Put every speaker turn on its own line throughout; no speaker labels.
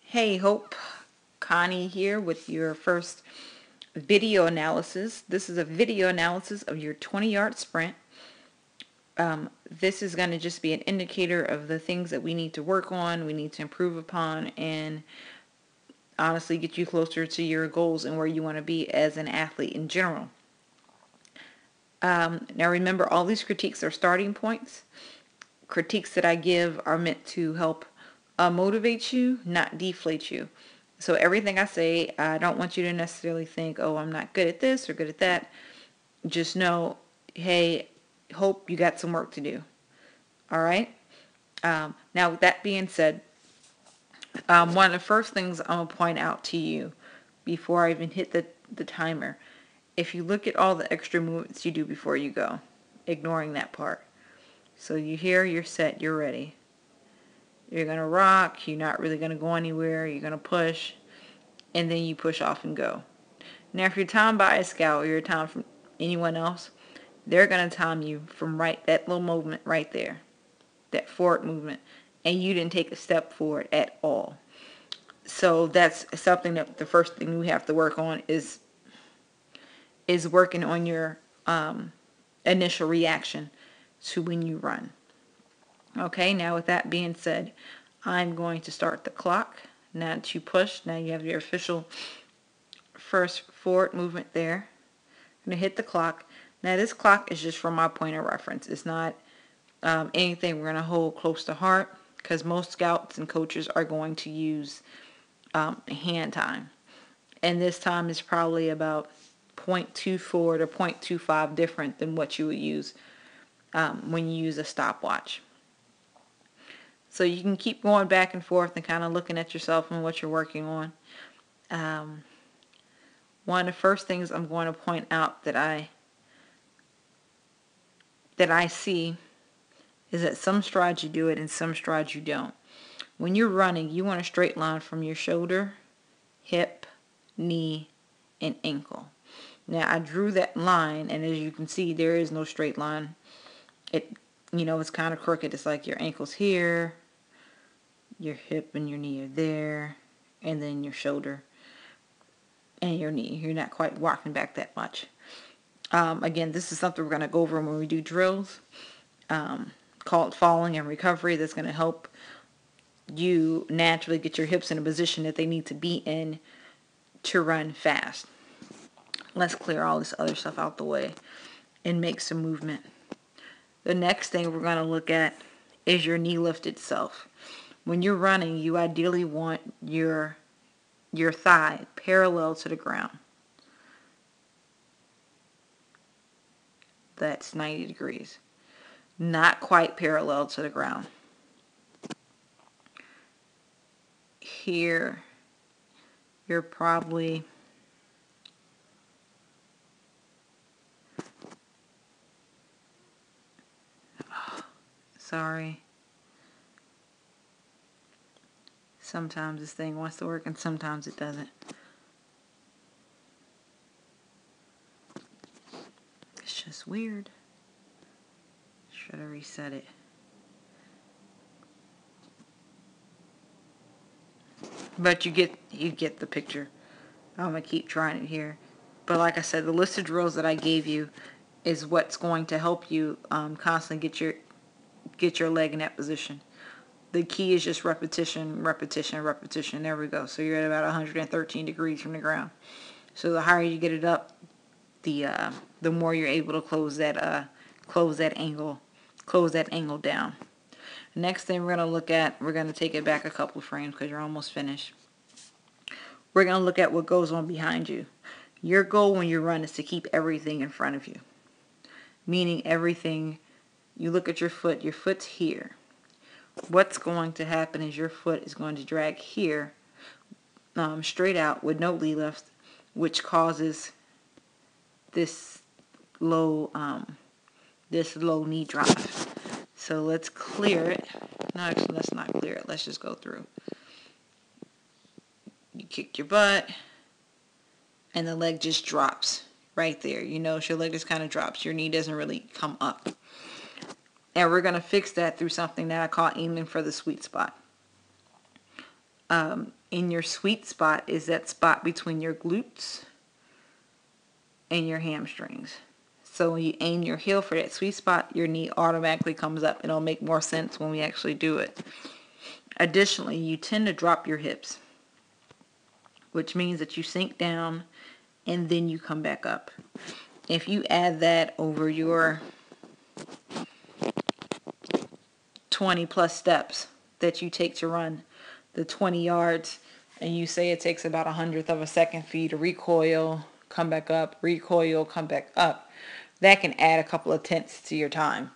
Hey Hope, Connie here with your first video analysis. This is a video analysis of your 20-yard sprint. This is going to just be an indicator of the things that we need to work on, we need to improve upon, and honestly get you closer to your goals and where you want to be as an athlete in general. Now remember, all these critiques are starting points. Critiques that I give are meant to help motivate you, not deflate you. So everything I say, I don't want you to necessarily think, oh, I'm not good at this or good at that. Just know, hey, Hope, you got some work to do. All right? Now, with that being said, one of the first things I'm going to point out to you before I even hit the timer, if you look at all the extra movements you do before you go, ignoring that part. So you hear, you're set, you're ready. You're going to rock, you're not really going to go anywhere, you're going to push, and then you push off and go. Now, if you're timed by a scout or you're timed from anyone else, they're going to time you from that little movement right there, that forward movement, and you didn't take a step forward at all. So that's something that the first thing we have to work on is working on your initial reaction to when you run. Okay, now with that being said, I'm going to start the clock. Now that you push, now you have your official first forward movement there. I'm going to hit the clock. Now this clock is just from my point of reference. It's not anything we're going to hold close to heart, because most scouts and coaches are going to use hand time. And this time is probably about 0.24 to 0.25 different than what you would use when you use a stopwatch. So you can keep going back and forth and kind of looking at yourself and what you're working on. One of the first things I'm going to point out that I see is that some strides you do it and some strides you don't. When you're running, you want a straight line from your shoulder, hip, knee, and ankle. Now I drew that line, and as you can see, there is no straight line. It's kind of crooked. It's like your ankle's here, your hip and your knee are there, and then your shoulder and your knee. You're not quite walking back that much. Again, this is something we're going to go over when we do drills called falling and recovery. That's going to help you naturally get your hips in a position that they need to be in to run fast. Let's clear all this other stuff out the way and make some movement. The next thing we're going to look at is your knee lift itself. When you're running, you ideally want your thigh parallel to the ground. That's 90 degrees. Not quite parallel to the ground. Here, you're probably sorry. Sometimes this thing wants to work and sometimes it doesn't. It's just weird. Should I reset it? But you get the picture. I'm going to keep trying it here. But like I said, the list of drills that I gave you is what's going to help you constantly get your leg in that position. The key is just repetition, repetition, repetition. There we go. So you're at about 113 degrees from the ground. So the higher you get it up, the more you're able to close that angle down. Next thing we're going to look at, we're going to take it back a couple frames because you're almost finished. We're going to look at what goes on behind you. Your goal when you run is to keep everything in front of you. Meaning everything, you look at your foot's here. What's going to happen is your foot is going to drag here straight out with no knee lift, which causes this low knee drop. So let's clear it. No, actually, let's not clear it. Let's just go through. You kick your butt, and the leg just drops right there. You notice your leg just kind of drops. Your knee doesn't really come up. And we're going to fix that through something that I call aiming for the sweet spot. in your sweet spot is that spot between your glutes and your hamstrings. So when you aim your heel for that sweet spot, your knee automatically comes up. It'll make more sense when we actually do it. Additionally, you tend to drop your hips, which means that you sink down and then you come back up. If you add that over your 20 plus steps that you take to run the 20 yards, and you say it takes about 100th of a second for you to recoil, come back up, recoil, come back up, that can add a couple of tenths to your time,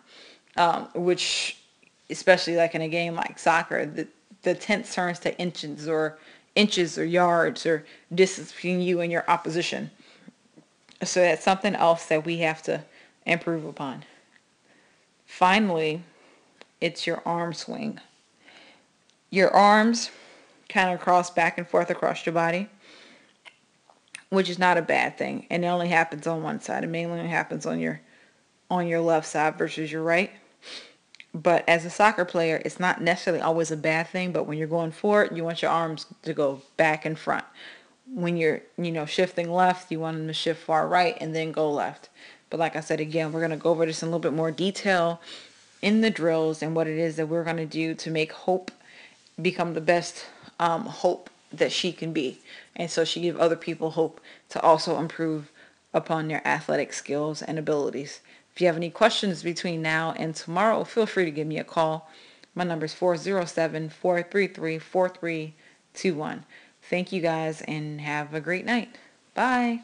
which, especially like in a game like soccer, the tenths turns to inches or yards or distance between you and your opposition. So that's something else that we have to improve upon. Finally, it's your arm swing. Your arms kind of cross back and forth across your body, which is not a bad thing. And it only happens on one side. It mainly happens on your left side versus your right. But as a soccer player, it's not necessarily always a bad thing. But when you're going forward, you want your arms to go back and front. When you're, shifting left, you want them to shift far right and then go left. But like I said, again, we're going to go over this in a little bit more detail in the drills and what it is that we're going to do to make Hope become the best Hope that she can be. And so she give other people hope to also improve upon their athletic skills and abilities. If you have any questions between now and tomorrow, feel free to give me a call. My number is 407-433-4321. Thank you guys and have a great night. Bye.